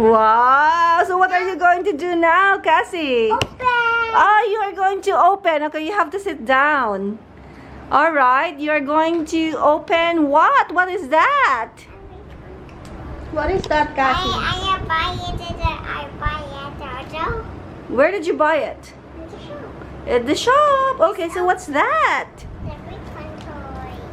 Wow! So what are you going to do now, Cassie? Open. Oh, you are going to open. Okay, you have to sit down. All right, you are going to open what? What is that? What is that, Cassie? I buy it. Where did you buy it? At the shop. Okay, so what's that?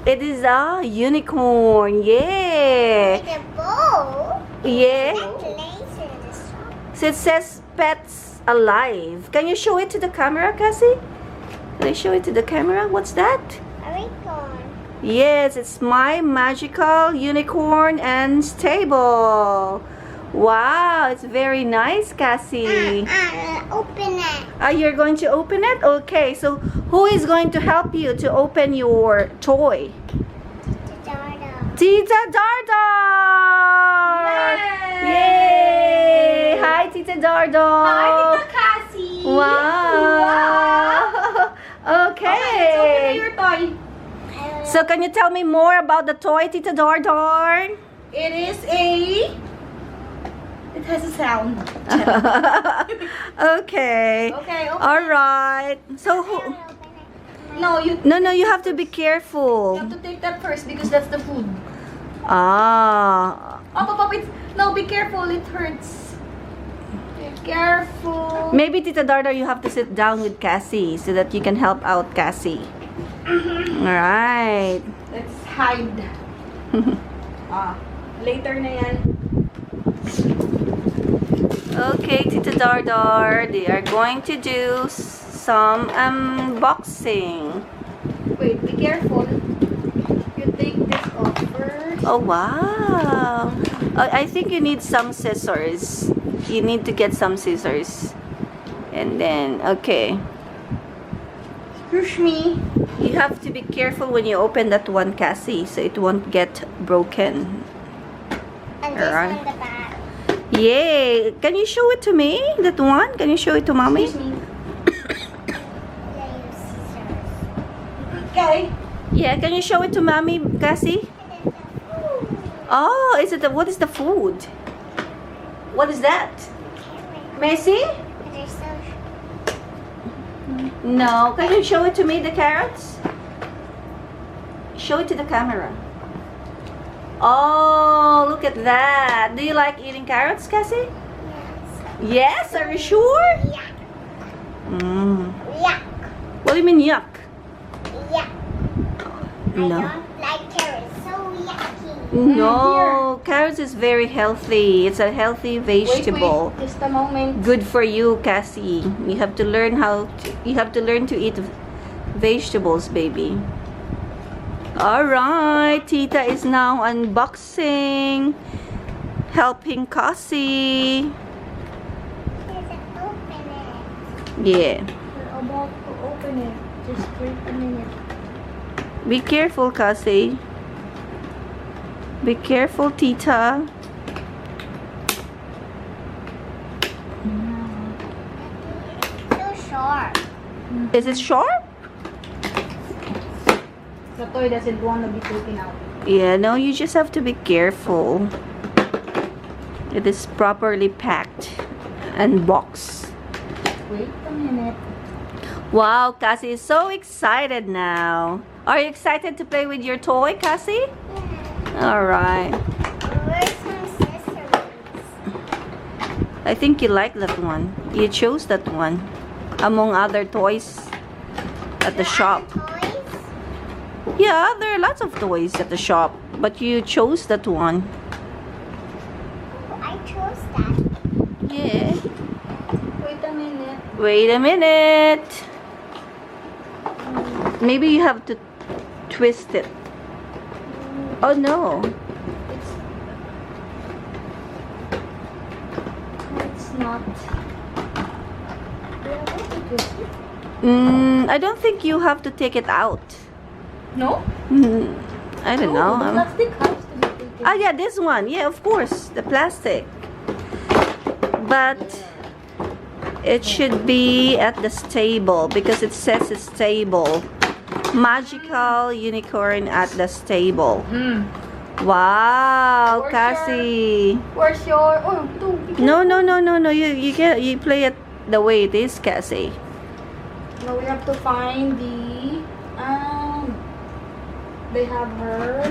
It is a unicorn. Yeah. The bowl. Yeah. Place in the shop. So it says pets alive. Can you show it to the camera, Cassie? Can I show it to the camera? What's that? A unicorn. Yes, it's my magical unicorn and stable. Wow, it's very nice, Cassie. Open it. You're going to open it? Okay, so who is going to help you to open your toy? Dardar. Tita Dardar! Yay! Hi, Tita Dardar! Hi, Tita Cassie! Wow! Okay. Open your toy. So can you tell me more about the toy, Tita Dardar? It is a... It has a sound. Okay. Okay, open. All right. So who? No, you No, you have to be have careful. to take that first because that's the food. Ah. Up, no, be careful, it hurts. Be careful. Maybe Tita Dardar, you have to sit down with Cassie so that you can help out Cassie. All right. Let's hide. Later na yan. Okay, Tita Dardar, they are going to do some unboxing. Wait, be careful. You take this off first. Oh, wow. I think you need some scissors. You need to get some scissors. And then, okay. Push me. You have to be careful when you open that one, Cassie, so it won't get broken. And this Alright. one the back. Yay! Can you show it to me? That one? Can you show it to mommy? Excuse me. Yeah, use scissors. Okay. Yeah, can you show it to mommy, Cassie? Oh, is it what is the food? What is that? May I see? They're so No. Can you show it to me, the carrots? Show it to the camera. Oh, look at that. Do you like eating carrots, Cassie? yes. Yes, are you sure? Yuck. What do you mean yuck? Yuck. No. I don't like carrots. So yucky. No, carrots is very healthy. It's a healthy vegetable. Wait, just a moment. Good for you, Cassie. You have to learn to eat vegetables, baby. All right, Tita is now unboxing, helping Cassie. Open it. Yeah. We're about to open it. Just wait a minute. Be careful, Cassie. Be careful, Tita. So sharp. Is it sharp? The toy doesn't want to be taken out. Yeah, no, you just have to be careful. It is properly packed and boxed. Wait a minute. Wow, Cassie is so excited now. Are you excited to play with your toy, Cassie? All right. Where's my scissors? I think you like that one. You chose that one among other toys at the shop. Toys? Yeah, there are lots of toys at the shop, but you chose that one. I chose that. Yeah. Wait a minute. Wait a minute. Maybe you have to twist it. Oh no. It's not. Do I want to twist it? I don't think you have to take it out. No? I don't know. The plastic has to be taken. Ah, yeah, this one. Yeah, of course, the plastic. But it should be at the stable because it says it's stable. Magical unicorn at the stable. Wow, Where's Cassie. Where's your... Oh, two. No. You play it the way it is, Cassie. No, we have to find the... They have her...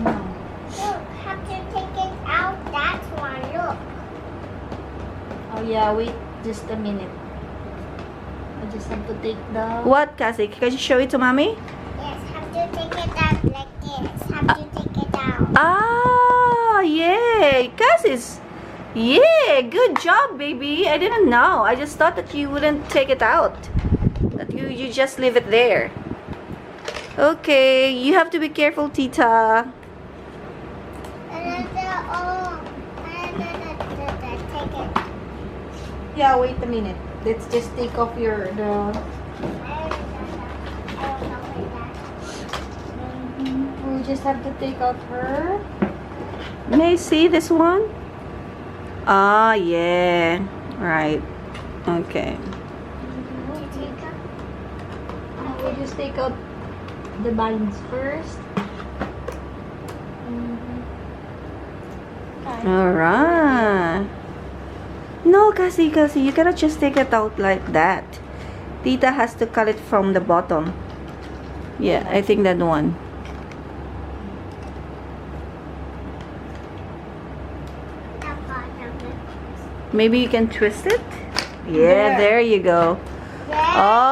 no. Look, have to take it out. That's one. Look. Oh yeah, wait just a minute. I just have to take the... What, Cassie? Can you show it to mommy? Yes, have to take it out like this. Have to take it out. Ah, yay. Cassie's. Yeah, good job, baby. I didn't know. I just thought that you wouldn't take it out. That you just leave it there. Okay, you have to be careful, Tita. Take it. Yeah, wait a minute. Let's just take off your... We just have to take out her... May I see this one? Ah, yeah. Right. Okay. We'll just take out the binds first. Alright. No, Cassie, you cannot just take it out like that. Tita has to cut it from the bottom. Yeah, I think that one. Maybe you can twist it? Yeah, there you go. Oh.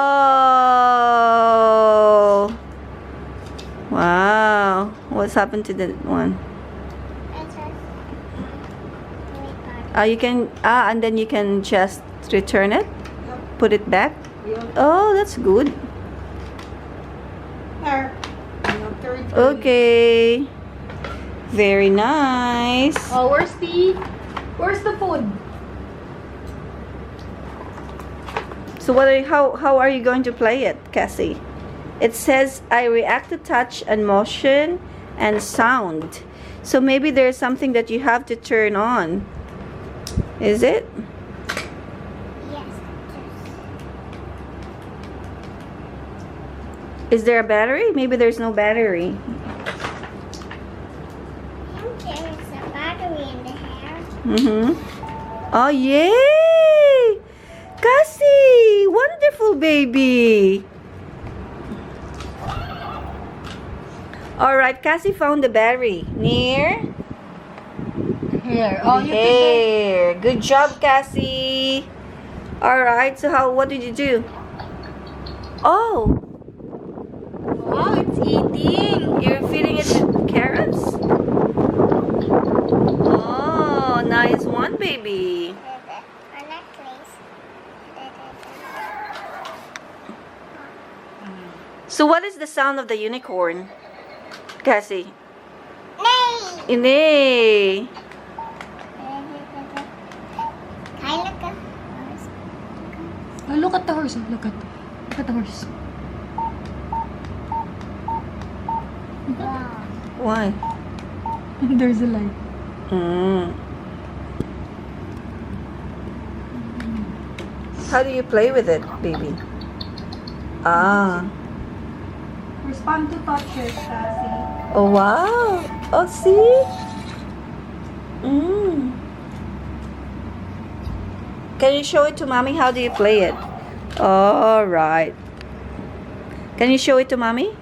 Wow. What's happened to that one? You can, and then you can just return it, put it back. Oh, that's good. There. Okay. Very nice. Oh, where's the food? So how are you going to play it, Cassie? It says I react to touch and motion and sound. So maybe there's something that you have to turn on. Is it? Yes. Is there a battery? Maybe there's no battery. There is a battery in the hair. Oh, yay! Cassie! Wonderful, baby! Alright, Cassie found the battery. Near? Here. Oh, you Here. Good job, Cassie. Alright, so what did you do? Oh! Wow, it's eating. You're feeding it with carrots? Oh, nice one, baby. Our necklace. So what is the sound of the unicorn, Cassie? Nay! Inay. Oh, look at the horse. Look at the horse. Wow. Why? There's a light. How do you play with it, baby? Ah. Respond to touches, Cassie. Oh, wow. Oh, see? Can you show it to mommy? How do you play it? All right. Can you show it to mommy?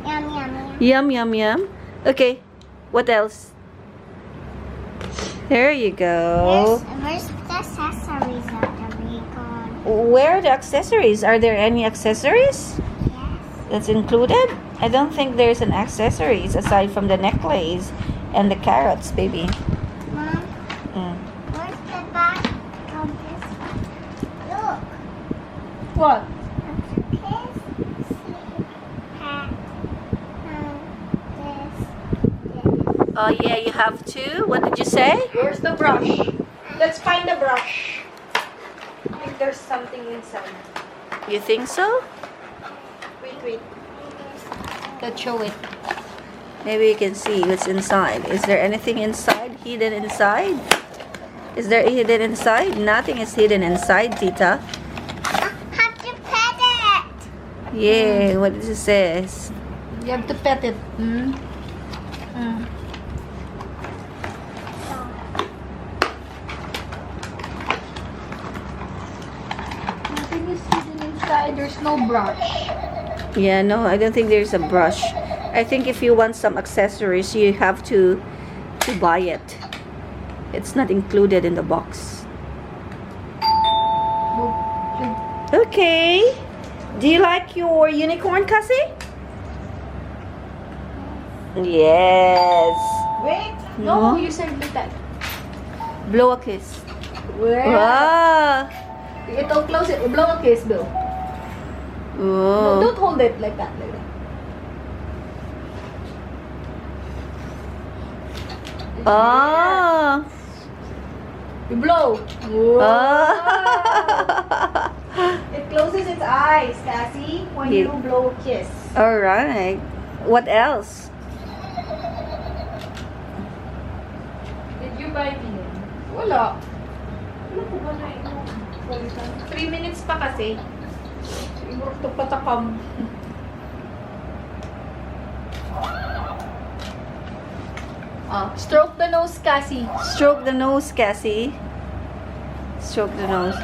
Yum, yum, yum. Yum, yum, yum. Okay. What else? There you go. Where's the accessories of the vehicle? Where are the accessories? Are there any accessories Yes. that's included? I don't think there's an accessories aside from the necklace and the carrots, baby. Mom, where's the back of this one? Look. What? Kiss, sleep, hat, this. Oh, yeah, you have to. What did you say? Where's the brush? Let's find the brush. I think there's something inside. You think so? Wait. Let's show it. Maybe you can see what's inside. Is there anything inside? Hidden inside? Is there hidden inside? Nothing is hidden inside, Tita. Have to pet it. Yeah, what does it says? You have to pet it. Hmm? Nothing is hidden inside. There's no brush. Yeah, no, I don't think there's a brush. I think if you want some accessories, you have to buy it. It's not included in the box. Okay. Do you like your unicorn, Cassie? Yes. Wait. No, Mhm. you said that. Blow a kiss. Where? Wow. It'll close it. Blow a kiss, Bill. No, Oh. don't hold it like that. Like that. Oh. You blow. Oh. It closes its eyes, Cassie, when Yeah. you blow a kiss. All right. What else? Did you buy me? Wala. Wala ko ba na 3 minutes pa kasi. Siguro ito patakam. Stroke the nose, Cassie. Stroke the nose, Cassie. Stroke the nose.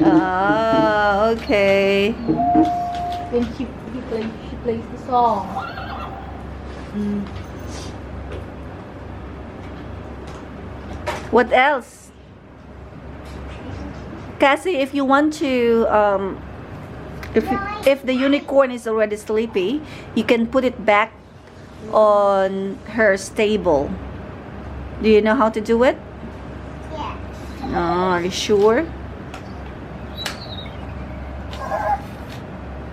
Ah, okay. Then she plays the song. What else? Cassie, if you want to, if the unicorn is already sleepy, you can put it back on her stable. Do you know how to do it? Yeah. Oh, are you sure?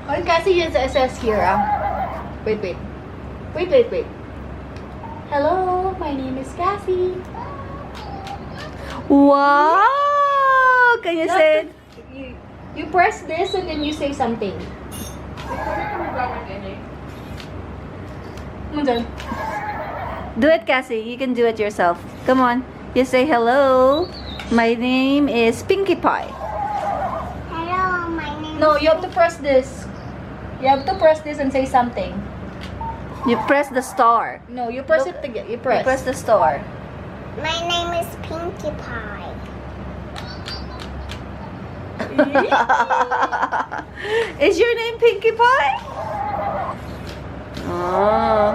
Oh, Cassie just says here, Wait. Hello, my name is Cassie. Wow! Can you say it? You press this and then you say something. Do it, Cassie. You can do it yourself. Come on. You say hello. My name is Pinkie Pie. Hello, my name No, is you have to press this. You have to press this and say something. You press the star. No, you press Look. it again. You You press. press the star. My name is Pinkie Pie. Is your name Pinkie Pie? Oh.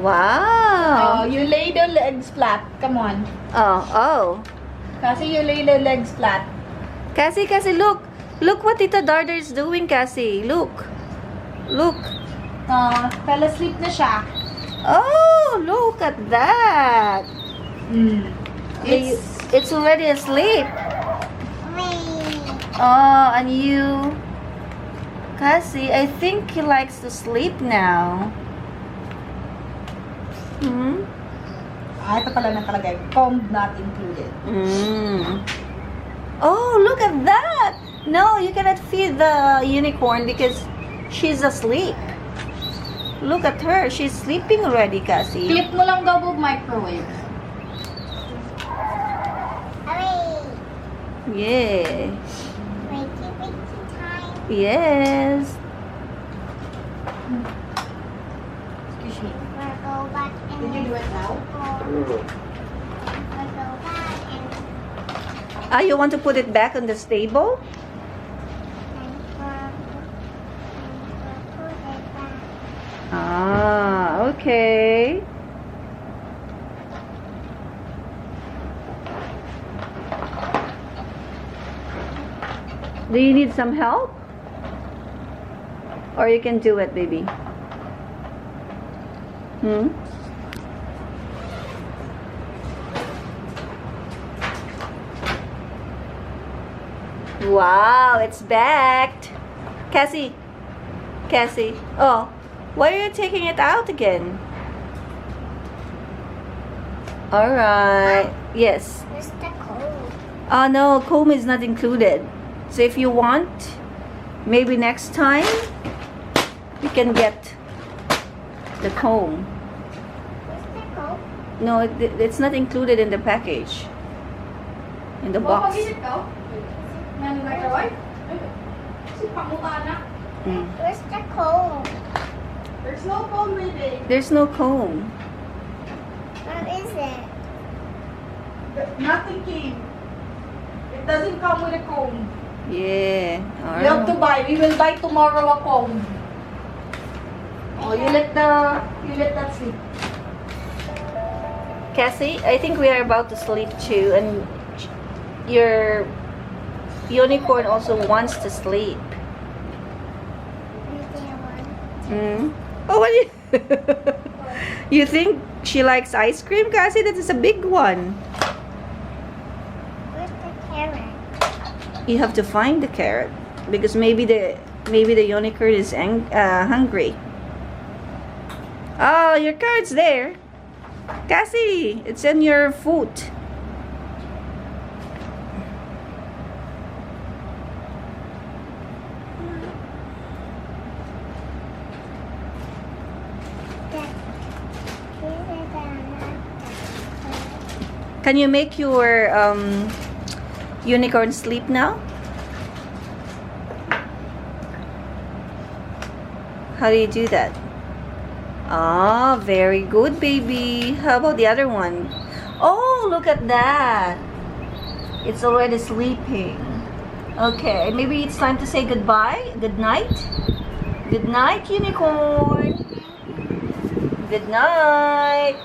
Wow. You lay the legs flat. Come on. Oh. Cassie, you lay the legs flat. Cassie, look. Look what Tita Dardar is doing, Cassie. Look. Fell asleep na siya. Oh, look at that. It's It's already asleep. Wait. Oh, and you... Cassie, I think he likes to sleep now. Hmm? ito pala nakalagay. Comb not included. Oh, look at that! No, you cannot feed the unicorn because she's asleep. Look at her. She's sleeping already, Cassie. Clip mo lang daw microwave. Hurry. Yeah. Wait time. Yes. Excuse me. We'll go back and Did you do it now? We'll go back and Ah, you want to put it back on the stable? put it back. Ah, okay. Do you need some help? Or you can do it, baby? Hmm? Wow, it's backed. Cassie. Oh, why are you taking it out again? Alright. Yes. Where's the cold? Oh no, comb is not included. So if you want, maybe next time, you can get the comb. Where's the cold? No, it's not included in the package. In the box. Microwave? Si pangutana. Where's the comb? There's no phone, baby. There's no comb. What is it? Nothing came. It doesn't come with a comb. Yeah. You have to buy. We will buy tomorrow a comb. Oh, you let that sleep. Cassie, I think we are about to sleep too, and your unicorn also wants to sleep. Oh, what? You think she likes ice cream, Cassie? That is a big one. Where's the carrot? You have to find the carrot because maybe the unicorn is hungry. Oh, your carrot's there, Cassie. It's in your foot. Can you make your unicorn sleep now? How do you do that? Ah, very good, baby. How about the other one? Oh, look at that. It's already sleeping. Okay, maybe it's time to say goodbye. Good night. Good night, unicorn. Good night.